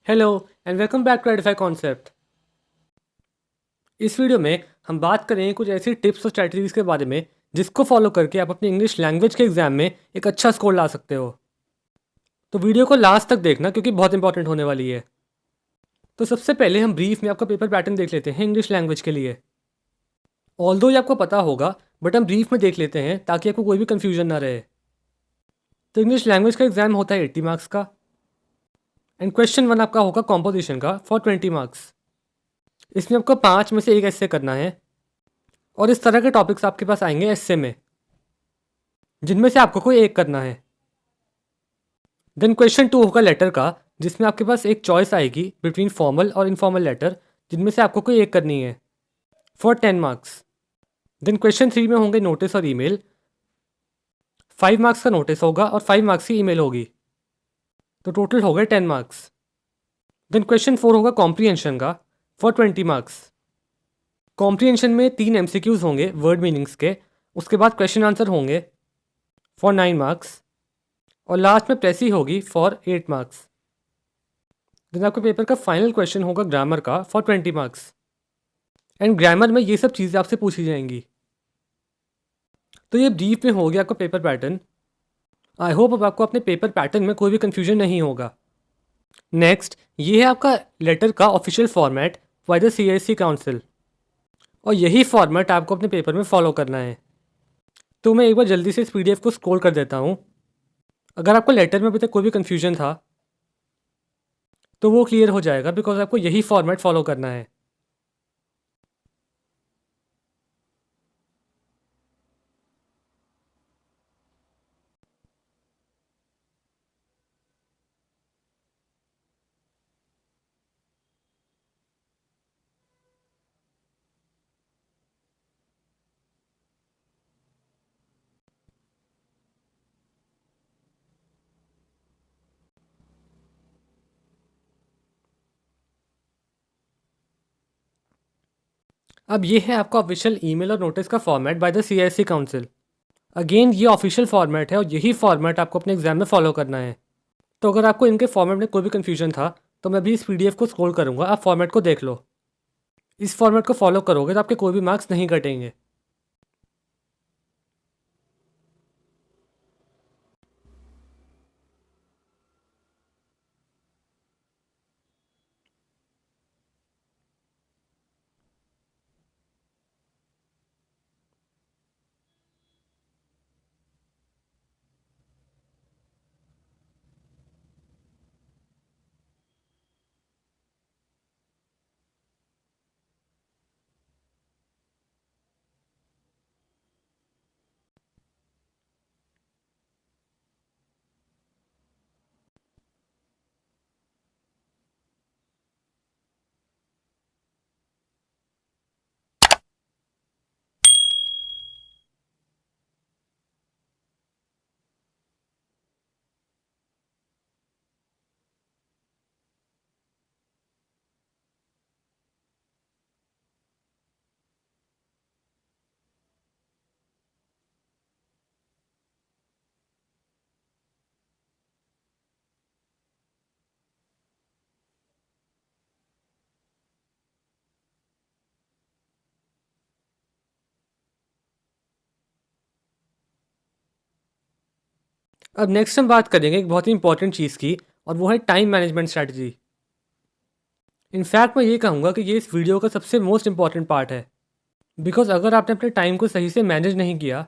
Hello and welcome back to Edify concept. इस video में हम बात करेंगे कुछ ऐसी टिप्स और स्ट्रैटेजीज के बारे में जिसको फॉलो करके आप अपनी इंग्लिश लैंग्वेज के एग्जाम में एक अच्छा स्कोर ला सकते हो। तो वीडियो को लास्ट तक देखना क्योंकि बहुत इंपॉर्टेंट होने वाली है। तो सबसे पहले हम ब्रीफ में आपका पेपर पैटर्न देख लेते हैं इंग्लिश लैंग्वेज के लिए। ऑल्दो ये आपको पता होगा बट हम ब्रीफ में देख लेते हैं ताकि आपको कोई भी कन्फ्यूजन ना रहे। तो इंग्लिश लैंग्वेज का एग्जाम होता है 80 मार्क्स का एंड क्वेश्चन 1 आपका होगा कॉम्पोजिशन का फॉर 20 मार्क्स। इसमें आपको 5 में से एक ऐसे करना है और इस तरह के टॉपिक्स आपके पास आएंगे एस्से में जिनमें से आपको कोई एक करना है। देन क्वेश्चन 2 होगा लेटर का जिसमें आपके पास एक चॉइस आएगी बिटवीन फॉर्मल और इनफॉर्मल लेटर जिनमें से आपको कोई एक करनी है फॉर 10 मार्क्स। देन क्वेश्चन 3 में होंगे नोटिस और ईमेल। 5 मार्क्स का नोटिस होगा और 5 मार्क्स की ईमेल होगी, तो टोटल हो गए 10 मार्क्स। देन क्वेश्चन 4 होगा कॉम्प्रीहेंशन का फॉर 20 मार्क्स। कॉम्प्रीहेंशन में 3 एमसीक्यूज होंगे वर्ड मीनिंग्स के, उसके बाद क्वेश्चन आंसर होंगे फॉर 9 मार्क्स और लास्ट में प्रेसी होगी फॉर 8 मार्क्स। देन आपके पेपर का फाइनल क्वेश्चन होगा ग्रामर का फॉर 20 मार्क्स एंड ग्रामर में ये सब चीज़ें आपसे पूछी जाएंगी। तो ये ब्रीफ में हो गया आपका पेपर पैटर्न। आई होप अब आपको अपने पेपर पैटर्न में कोई भी कन्फ्यूजन नहीं होगा। नेक्स्ट ये है आपका लेटर का official format by the CISC council और यही फॉर्मेट आपको अपने पेपर में फॉलो करना है। तो मैं एक बार जल्दी से इस PDF को स्क्रॉल कर देता हूँ। अगर आपको लेटर में अभी तक कोई भी कन्फ्यूजन था तो वो क्लियर हो जाएगा बिकॉज आपको यही फॉर्मेट फॉलो करना है। अब ये है आपका ऑफिशियल ईमेल और नोटिस का format by the CISC council. Again ये ऑफिशियल फॉर्मेट है और यही फॉर्मेट आपको अपने एग्जाम में फॉलो करना है। तो अगर आपको इनके फॉर्मेट में कोई भी कन्फ्यूजन था तो मैं अभी इस PDF को स्क्रॉल करूँगा, आप फॉर्मेट को देख लो। इस फॉर्मेट को फॉलो करोगे तो आपके कोई भी मार्क्स नहीं कटेंगे। अब नेक्स्ट हम बात करेंगे एक बहुत ही इंपॉर्टेंट चीज़ की और वो है टाइम मैनेजमेंट स्ट्रैटेजी। इनफैक्ट मैं ये कहूँगा कि ये इस वीडियो का सबसे मोस्ट इंपॉर्टेंट पार्ट है बिकॉज अगर आपने अपने टाइम को सही से मैनेज नहीं किया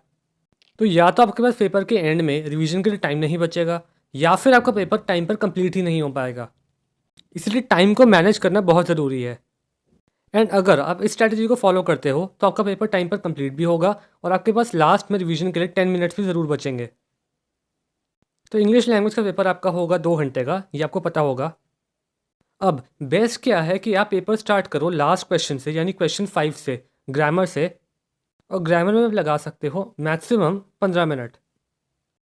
तो या तो आपके पास पेपर के एंड में रिवीजन के लिए टाइम नहीं बचेगा या फिर आपका पेपर टाइम पर कंप्लीट ही नहीं हो पाएगा। इसलिए टाइम को मैनेज करना बहुत ज़रूरी है एंड अगर आप इस स्ट्रैटेजी को फॉलो करते हो तो आपका पेपर टाइम पर कंप्लीट भी होगा और आपके पास लास्ट में रिवीजन के लिए 10 मिनट्स भी ज़रूर बचेंगे। तो इंग्लिश लैंग्वेज का पेपर आपका होगा 2 घंटे का, ये आपको पता होगा। अब बेस्ट क्या है कि आप पेपर स्टार्ट करो लास्ट क्वेश्चन से यानी क्वेश्चन 5 से, ग्रामर से, और ग्रामर में आप लगा सकते हो मैक्सिमम 15 मिनट।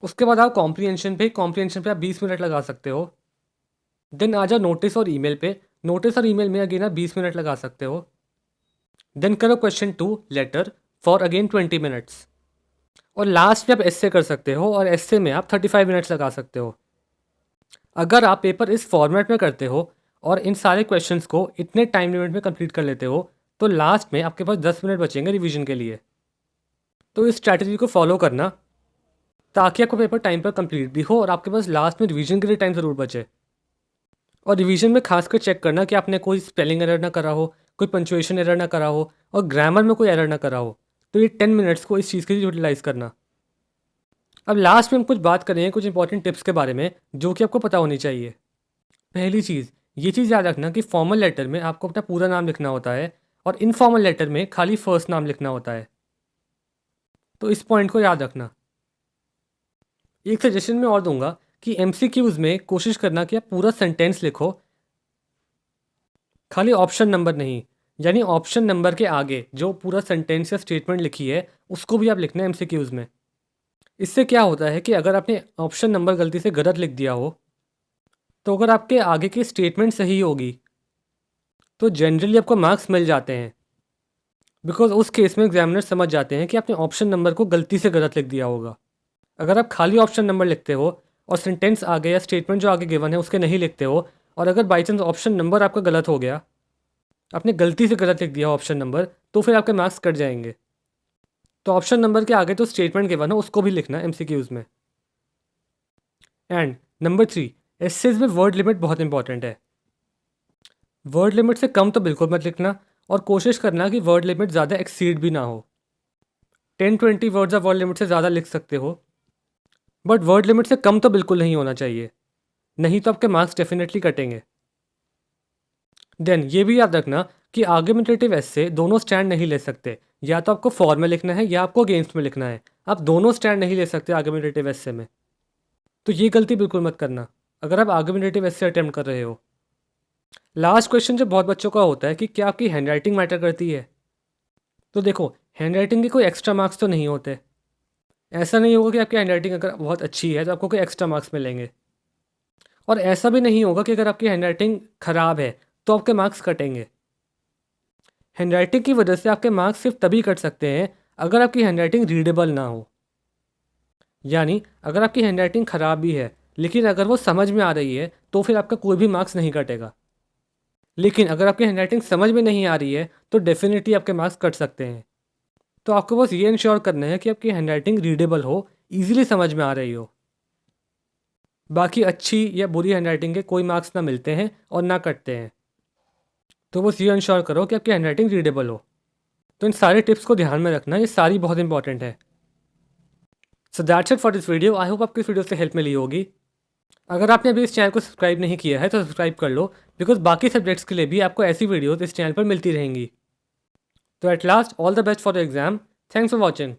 उसके बाद आप कॉम्प्रीहेंशन पे आप 20 मिनट लगा सकते हो। देन आ जाओ नोटिस और ईमेल पे, नोटिस और ईमेल में अगेन आप 20 मिनट लगा सकते हो। देन करो question 2 letter for again 20 minutes और लास्ट में आप एस्से कर सकते हो और एस्से में आप 35 मिनट्स लगा सकते हो। अगर आप पेपर इस फॉर्मेट में करते हो और इन सारे क्वेश्चंस को इतने टाइम लिमिट में कंप्लीट कर लेते हो तो लास्ट में आपके पास 10 मिनट बचेंगे रिवीजन के लिए। तो इस स्ट्रैटेजी को फॉलो करना ताकि आपका पेपर टाइम पर कंप्लीट भी हो और आपके पास लास्ट में रिवीजन के लिए टाइम ज़रूर बचे। और रिवीजन में खासकर चेक करना कि आपने कोई स्पेलिंग एरर ना करा हो, कोई पंचुएशन एरर ना करा हो और ग्रामर में कोई एरर ना करा हो। तो ये 10 मिनट्स को इस चीज़ के लिए यूटिलाइज़ करना। अब लास्ट में हम कुछ बात करेंगे कुछ इंपॉर्टेंट टिप्स के बारे में जो कि आपको पता होनी चाहिए। पहली चीज़, ये चीज़ याद रखना कि फॉर्मल लेटर में आपको अपना पूरा नाम लिखना होता है और इनफॉर्मल लेटर में खाली फर्स्ट नाम लिखना होता है। तो इस पॉइंट को याद रखना। एक सजेशन मैं और दूंगा कि एमसीक्यूज़ में कोशिश करना कि आप पूरा सेंटेंस लिखो, खाली ऑप्शन नंबर नहीं। यानी ऑप्शन नंबर के आगे जो पूरा सेंटेंस या स्टेटमेंट लिखी है उसको भी आप लिखना है एमसीक्यूज़ में। इससे क्या होता है कि अगर आपने ऑप्शन नंबर गलती से गलत लिख दिया हो तो अगर आपके आगे की स्टेटमेंट सही होगी तो जनरली आपको मार्क्स मिल जाते हैं, बिकॉज उस केस में एग्जामिनर समझ जाते हैं कि आपने ऑप्शन नंबर को गलती से गलत लिख दिया होगा। अगर आप खाली ऑप्शन नंबर लिखते हो और सेंटेंस आगे या स्टेटमेंट जो आगे गिवन है उसके नहीं लिखते हो और अगर बाई चांस ऑप्शन नंबर आपका गलत हो गया, आपने गलती से गलत लिख दिया ऑप्शन नंबर, तो फिर आपके मार्क्स कट जाएंगे। तो ऑप्शन नंबर के आगे तो स्टेटमेंट गिवन है उसको भी लिखना एमसीक्यूज़ में। एंड नंबर 3, एसेज में वर्ड लिमिट बहुत इंपॉर्टेंट है। वर्ड लिमिट से कम तो बिल्कुल मत लिखना और कोशिश करना कि वर्ड लिमिट ज़्यादा एक्सीड भी ना हो। 10-20 वर्ड्स आप वर्ड लिमिट से ज़्यादा लिख सकते हो, बट वर्ड लिमिट से कम तो बिल्कुल नहीं होना चाहिए, नहीं तो आपके मार्क्स डेफिनेटली कटेंगे। देन ये भी याद रखना कि आर्गुमेंटेटिव एसे दोनों स्टैंड नहीं ले सकते, या तो आपको फॉर में लिखना है या आपको अगेंस्ट में लिखना है। आप दोनों स्टैंड नहीं ले सकते आर्गुमेंटेटिव एसे में। तो ये गलती बिल्कुल मत करना अगर आप आर्गुमेंटेटिव एसे अटेम्प्ट कर रहे हो। लास्ट क्वेश्चन जो बहुत बच्चों का होता है कि क्या आपकी हैंड राइटिंग मैटर करती है। तो देखो, हैंड राइटिंग के कोई एक्स्ट्रा मार्क्स तो नहीं होते। ऐसा नहीं होगा कि आपकी हैंड राइटिंग अगर बहुत अच्छी है तो आपको कोई एक्स्ट्रा मार्क्स मिलेंगे, और ऐसा भी नहीं होगा कि अगर आपकी हैंड राइटिंग ख़राब है तो आपके मार्क्स कटेंगे। हैंड राइटिंग की वजह से आपके मार्क्स सिर्फ तभी कट सकते हैं अगर आपकी हैंड राइटिंग रीडेबल ना हो। यानी अगर आपकी हैंड राइटिंग ख़राब भी है लेकिन अगर वो समझ में आ रही है तो फिर आपका कोई भी मार्क्स नहीं कटेगा। लेकिन अगर आपकी हैंड राइटिंग समझ में नहीं आ रही है तो डेफिनेटली आपके मार्क्स कट सकते हैं। तो आपको बस ये इंश्योर करना है कि आपकी हैंड राइटिंग रीडेबल हो, ईजिली समझ में आ रही हो। बाकी अच्छी या बुरी हैंड राइटिंग के कोई मार्क्स ना मिलते हैं और ना कटते हैं। तो बस ये इंश्योर करो कि आपकी हैंड राइटिंग रीडेबल हो। तो इन सारे टिप्स को ध्यान में रखना, ये सारी बहुत इंपॉर्टेंट है। So that's it for this video. I hope आपको इस वीडियो से हेल्प मिली होगी। अगर आपने अभी इस चैनल को सब्सक्राइब नहीं किया है तो सब्सक्राइब कर लो, बिकॉज बाकी सब्जेक्ट्स के लिए भी आपको ऐसी वीडियोस इस चैनल पर मिलती रहेंगी। तो at last, all the best for the exam. Thanks for watching.